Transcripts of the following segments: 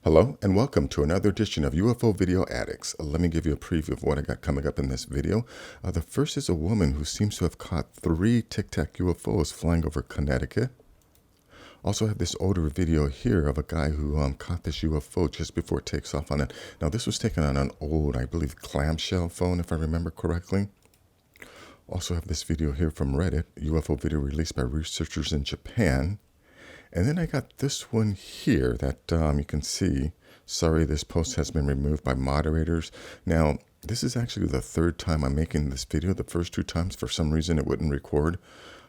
Hello and welcome to another edition of UFO Video Addicts. Let me give you a preview of what I got coming up in this video. The first is a woman who seems to have caught 3 Tic-Tac UFOs flying over Connecticut. Also have this older video here of a guy who caught this UFO just before it takes off on it. Now this was taken on an old, I believe, clamshell phone if I remember correctly. Also have this video here from Reddit, UFO video released by researchers in Japan. And then I got this one here that you can see. Sorry, this post has been removed by moderators. Now, this is actually the 3rd time I'm making this video. The first 2 times, for some reason, it wouldn't record.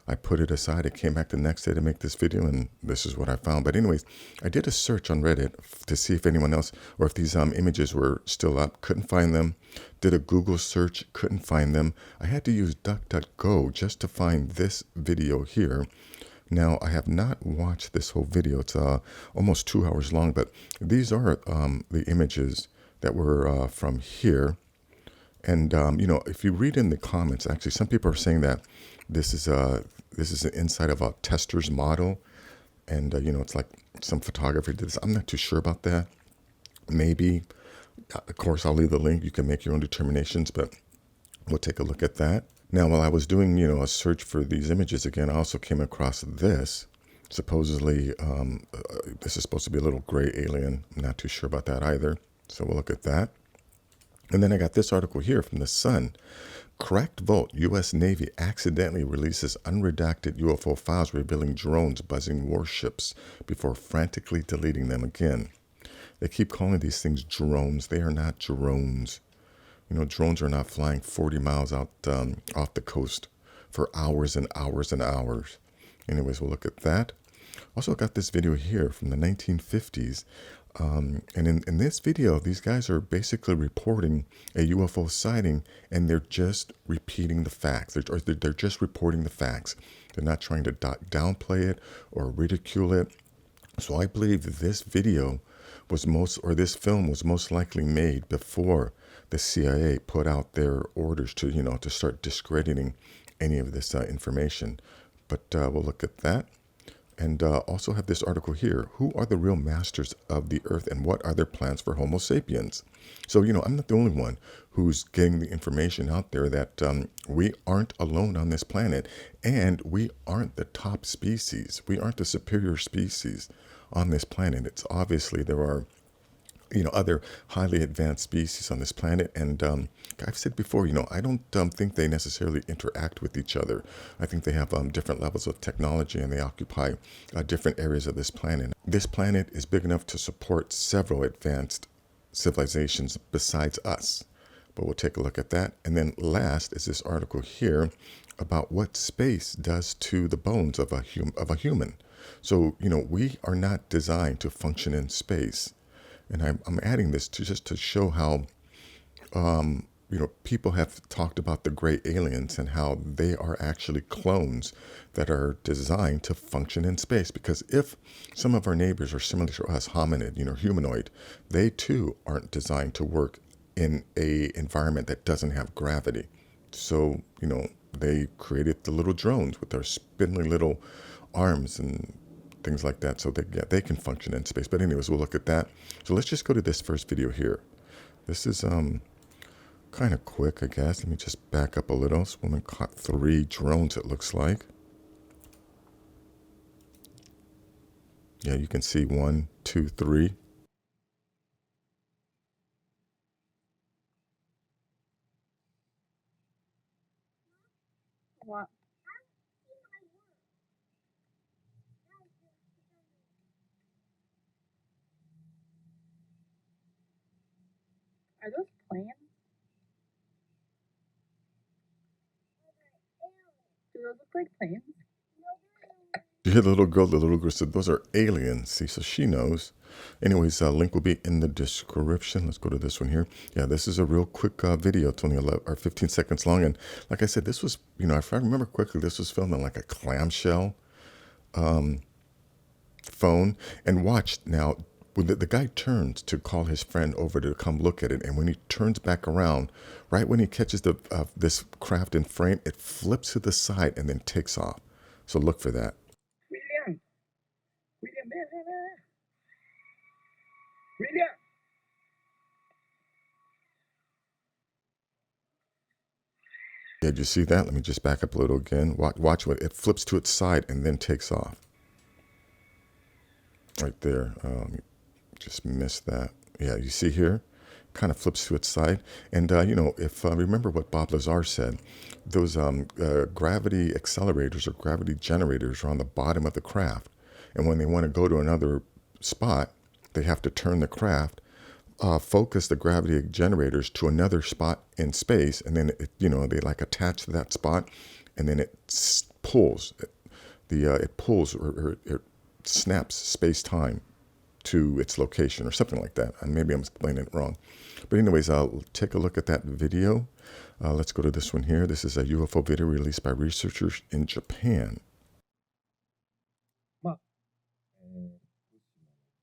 I put it aside. I came back the next day to make this video, and this is what I found. But anyways, I did a search on Reddit to see if anyone else, or if these images were still up. Couldn't find them. Did a Google search. Couldn't find them. I had to use DuckDuckGo just to find this video here. Now, I have not watched this whole video. It's almost 2 hours long, but these are the images that were from here. And, you know, if you read in the comments, actually, some people are saying that this is the inside of a tester's model. And, you know, it's like some photographer did this. I'm not too sure about that. Maybe. Of course, I'll leave the link. You can make your own determinations, but we'll take a look at that. Now, while I was doing, you know, a search for these images again, I also came across this. Supposedly, this is supposed to be a little gray alien. I'm not too sure about that either. So we'll look at that. And then I got this article here from The Sun. Cracked Vault, U.S. Navy accidentally releases unredacted UFO files revealing drones buzzing warships before frantically deleting them again. They keep calling these things drones. They are not drones. You know, drones are not flying 40 miles out off the coast for hours and hours and hours. Anyways, we'll look at that. Also got this video here from the 1950s. And in this video, these guys are basically reporting a UFO sighting, and they're just repeating the facts. They're just reporting the facts. They're not trying to downplay it or ridicule it. So I believe that this video was this film was most likely made before the CIA put out their orders to, you know, to start discrediting any of this information. But we'll look at that. And also have this article here. Who are the real masters of the earth, and what are their plans for Homo sapiens? So, you know, I'm not the only one who's getting the information out there that we aren't alone on this planet, and we aren't the top species. We aren't the superior species on this planet. It's obviously there are, you know, other highly advanced species on this planet. And I've said before, you know, I don't think they necessarily interact with each other. I think they have different levels of technology, and they occupy different areas of this planet. This planet is big enough to support several advanced civilizations besides us. But we'll take a look at that. And then last is this article here about what space does to the bones of a human. So, you know, we are not designed to function in space. And I'm adding this just to show how, you know, people have talked about the gray aliens and how they are actually clones that are designed to function in space. Because if some of our neighbors are similar to us, hominid, you know, humanoid, they too aren't designed to work in a environment that doesn't have gravity. So, you know, they created the little drones with their spindly little arms and things like that, so they can function in space. But anyways, we'll look at that. So let's just go to this first video here. This is kind of quick, I guess. Let me just back up a little. This woman caught 3 drones, it looks like. Yeah, you can see 1, 2, 3. What? Are those planes? Do those look like planes? You hear the little girl said, those are aliens. See, so she knows. Anyways, link will be in the description. Let's go to this one here. Yeah, this is a real quick video. It's only 11 or 15 seconds long. And like I said, this was, you know, if I remember quickly, this was filmed on like a clamshell phone. And watch now, when the guy turns to call his friend over to come look at it, and when he turns back around, right when he catches this craft in frame, it flips to the side and then takes off. So look for that. William, William! Yeah, did you see that? Let me just back up a little again. Watch what it flips to its side and then takes off. Right there. Just missed that. Yeah, you see here? Kind of flips to its side. And, if remember what Bob Lazar said, those gravity accelerators or gravity generators are on the bottom of the craft. And when they want to go to another spot, they have to turn the craft, focus the gravity generators to another spot in space, and then they like attach to that spot, and then it pulls. It pulls or it snaps space-time to its location or something like that. And maybe I'm explaining it wrong. But anyways, I'll take a look at that video. Let's go to this one here. This is a UFO video released by researchers in Japan. まあ、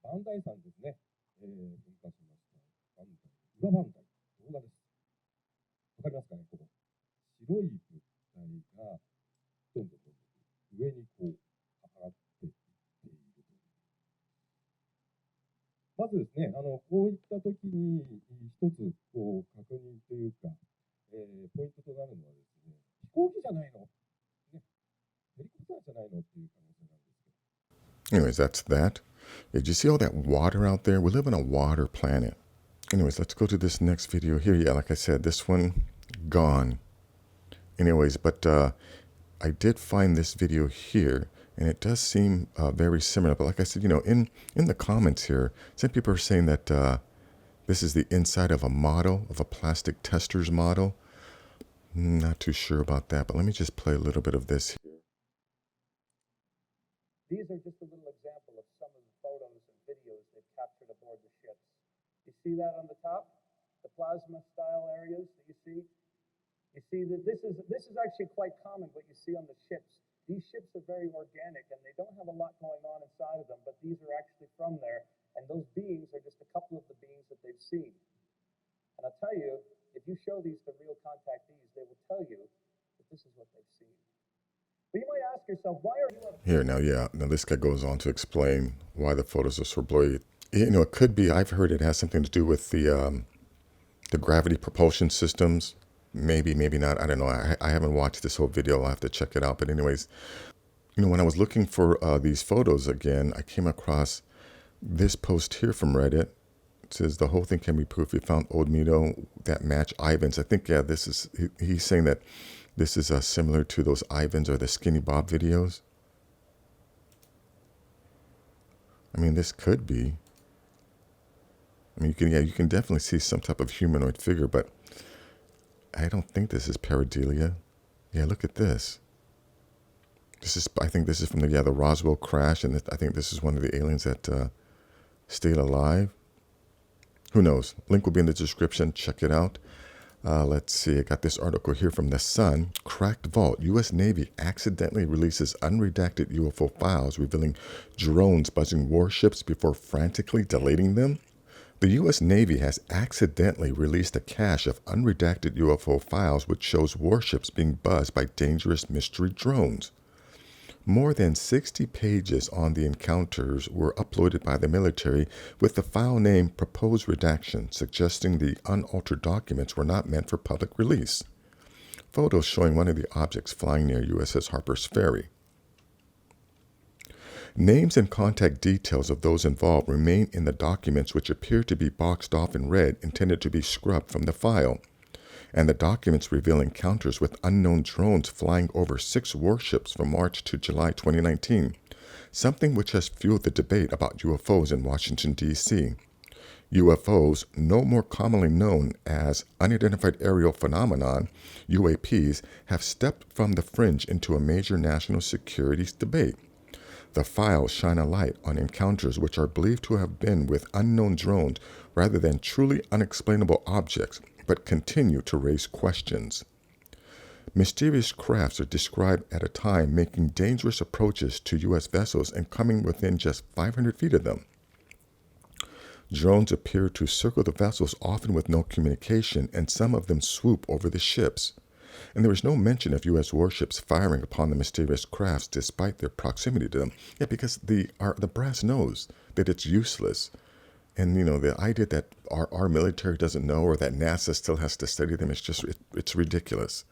磐梯山ですね。噴火しました。磐梯、裏磐梯、動画です。わかりますかね、ここ。白い物体がどんどん上にこう上がっていっているという。まずですね、こういった時に一つこう確認というか、ポイントとなるのはですね、飛行機じゃないの、ね、ヘリコプターじゃないのっていう可能性なんですけど。Anyways, that's that. Did you see all that water out there? We live on a water planet. Anyways, let's go to this next video here. Yeah, like I said, this one, gone. Anyways, but I did find this video here, and it does seem very similar. But like I said, in the comments here, some people are saying that this is the inside of a model, of a plastic tester's model. Not too sure about that, but let me just play a little bit of this here. These are just a little example of some of the photos and videos they've captured aboard the ships. You see that on the top? The plasma-style areas that you see? You see that this is actually quite common, what you see on the ships. These ships are very organic, and they don't have a lot going on inside of them, but these are actually from there, and those beings are just a couple of the beings that they've seen. And I'll tell you, if you show these to real contactees, they will tell you that this is what they've seen. But you might ask yourself, why are you... Here, now this guy goes on to explain why the photos are so blurry. It could be, I've heard it has something to do with the gravity propulsion systems. Maybe not. I don't know. I haven't watched this whole video. I'll have to check it out. But anyways, when I was looking for these photos again, I came across this post here from Reddit. It says the whole thing can be proof. We found old Mito that match Ivan's. I think, yeah, this is, he's saying that this is similar to those Ivan's or the Skinny Bob videos. I mean, this could be. I mean, you can definitely see some type of humanoid figure, but I don't think this is pareidolia. Yeah, look at this. I think this is from the Roswell crash, and I think this is one of the aliens that stayed alive. Who knows? Link will be in the description. Check it out. Let's see. I got this article here from The Sun. Cracked vault. U.S. Navy accidentally releases unredacted UFO files revealing drones buzzing warships before frantically deleting them. The U.S. Navy has accidentally released a cache of unredacted UFO files which shows warships being buzzed by dangerous mystery drones. More than 60 pages on the encounters were uploaded by the military with the file name Proposed Redaction, suggesting the unaltered documents were not meant for public release. Photos showing one of the objects flying near USS Harper's Ferry. Names and contact details of those involved remain in the documents, which appear to be boxed off in red, intended to be scrubbed from the file. And the documents reveal encounters with unknown drones flying over 6 warships from March to July 2019, something which has fueled the debate about UFOs in Washington, D.C. UFOs, no more commonly known as Unidentified Aerial Phenomenon, UAPs, have stepped from the fringe into a major national security debate. The files shine a light on encounters which are believed to have been with unknown drones rather than truly unexplainable objects, but continue to raise questions. Mysterious crafts are described at a time making dangerous approaches to U.S. vessels and coming within just 500 feet of them. Drones appear to circle the vessels, often with no communication, and some of them swoop over the ships. And there is no mention of U.S. warships firing upon the mysterious crafts despite their proximity to them. Yeah, because the brass knows that it's useless. And, the idea that our military doesn't know or that NASA still has to study them, it's ridiculous.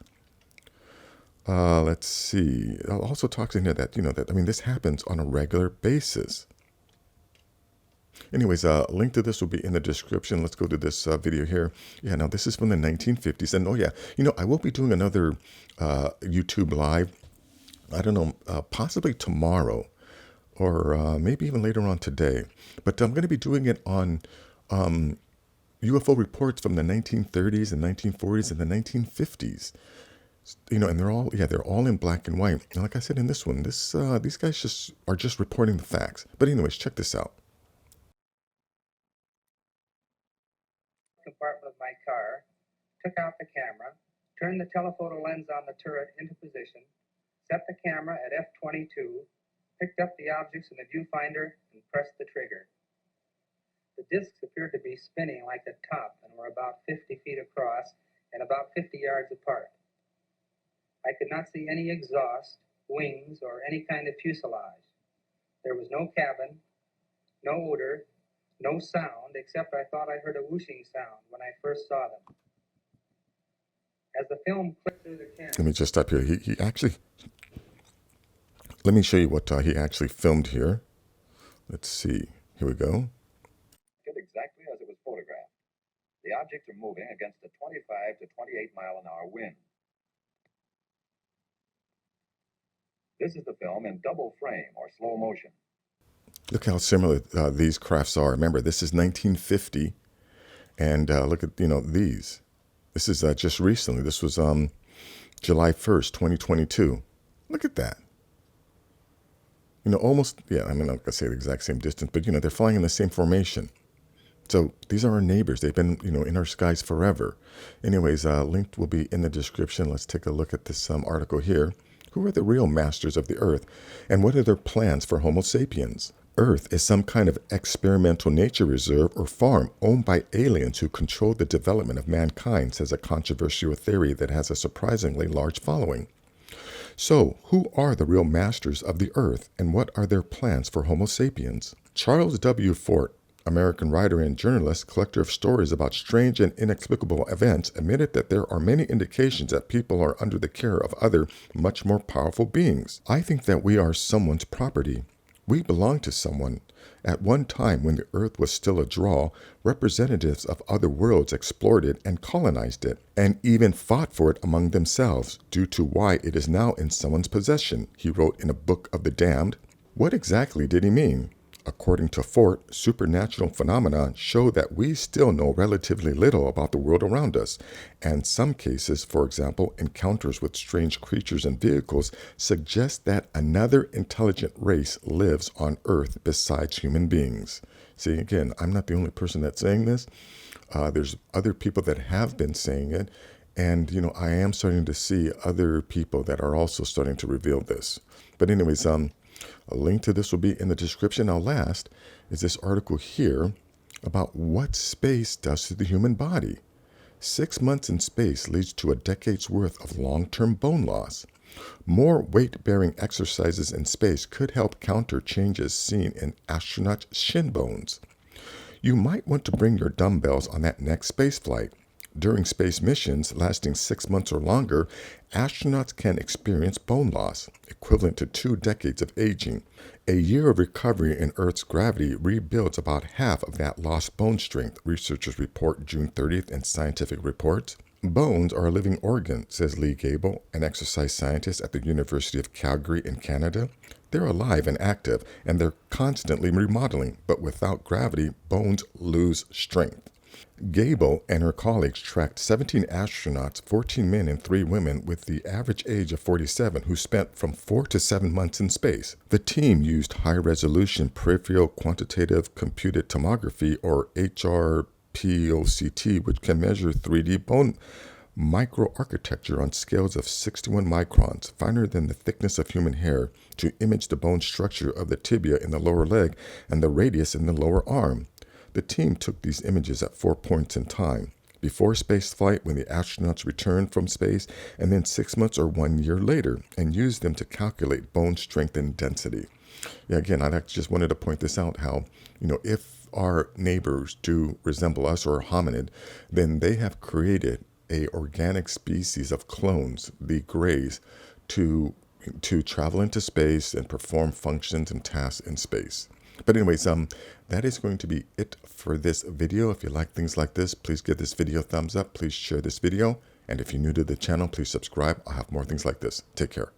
Let's see. It also talks in here that, this happens on a regular basis. Anyways, link to this will be in the description. Let's go to this video here. Yeah, now this is from the 1950s. And oh yeah, I will be doing another YouTube live. I don't know, possibly tomorrow or maybe even later on today. But I'm going to be doing it on UFO reports from the 1930s and 1940s and the 1950s. And they're all in black and white. And like I said in this one, these guys are just reporting the facts. But anyways, check this out. Compartment of my car, took out the camera, turned the telephoto lens on the turret into position, set the camera at f/22, picked up the objects in the viewfinder, and pressed the trigger. The discs appeared to be spinning like a top and were about 50 feet across and about 50 yards apart. I could not see any exhaust, wings, or any kind of fuselage. There was no cabin, no odor, no sound, except I thought I heard a whooshing sound when I first saw them. As the film clicked through the camera... Let me just stop here. He actually... Let me show you what he actually filmed here. Let's see. Here we go. Exactly as it was photographed. The objects are moving against a 25 to 28 mile an hour wind. This is the film in double frame or slow motion. Look how similar these crafts are. Remember, this is 1950, and look at these. This is just recently. This was July 1st, 2022. Look at that. Almost. Yeah, I'm not gonna say the exact same distance, but they're flying in the same formation. So these are our neighbors. They've been in our skies forever. Anyways, linked will be in the description. Let's take a look at this article here. Who are the real masters of the Earth, and what are their plans for Homo sapiens? Earth is some kind of experimental nature reserve or farm owned by aliens who control the development of mankind, says a controversial theory that has a surprisingly large following. So, who are the real masters of the Earth, and what are their plans for Homo sapiens? Charles W. Fort, American writer and journalist, collector of stories about strange and inexplicable events, admitted that there are many indications that people are under the care of other, much more powerful beings. I think that we are someone's property. We belong to someone. At one time, when the Earth was still a draw, representatives of other worlds explored it and colonized it, and even fought for it among themselves, due to why it is now in someone's possession, he wrote in a Book of the Damned. What exactly did he mean? According to Fort, supernatural phenomena show that we still know relatively little about the world around us, and some cases, for example, encounters with strange creatures and vehicles, suggest that another intelligent race lives on Earth besides human beings. See, again, I'm not the only person that's saying this. There's other people that have been saying it, and, I am starting to see other people that are also starting to reveal this. But anyways, a link to this will be in the description. Now, last is this article here about what space does to the human body. 6 months in space leads to a decade's worth of long-term bone loss. More weight-bearing exercises in space could help counter changes seen in astronauts' shin bones. You might want to bring your dumbbells on that next space flight. During space missions lasting 6 months or longer, astronauts can experience bone loss, equivalent to 2 decades of aging. A year of recovery in Earth's gravity rebuilds about half of that lost bone strength, researchers report June 30th in Scientific Reports. Bones are a living organ, says Lee Gable, an exercise scientist at the University of Calgary in Canada. They're alive and active, and they're constantly remodeling, but without gravity, bones lose strength. Gable and her colleagues tracked 17 astronauts, 14 men and 3 women, with the average age of 47, who spent from 4 to 7 months in space. The team used high-resolution peripheral quantitative computed tomography, or HRPOCT, which can measure 3D bone microarchitecture on scales of 61 microns, finer than the thickness of human hair, to image the bone structure of the tibia in the lower leg and the radius in the lower arm. The team took these images at 4 points in time: before spaceflight, when the astronauts returned from space, and then 6 months or 1 year later, and used them to calculate bone strength and density. Yeah, again, I just wanted to point this out how, if our neighbors do resemble us or a hominid, then they have created a organic species of clones, the Greys, to travel into space and perform functions and tasks in space. But anyways, that is going to be it for this video. If you like things like this, please give this video a thumbs up. Please share this video. And if you're new to the channel, please subscribe. I'll have more things like this. Take care.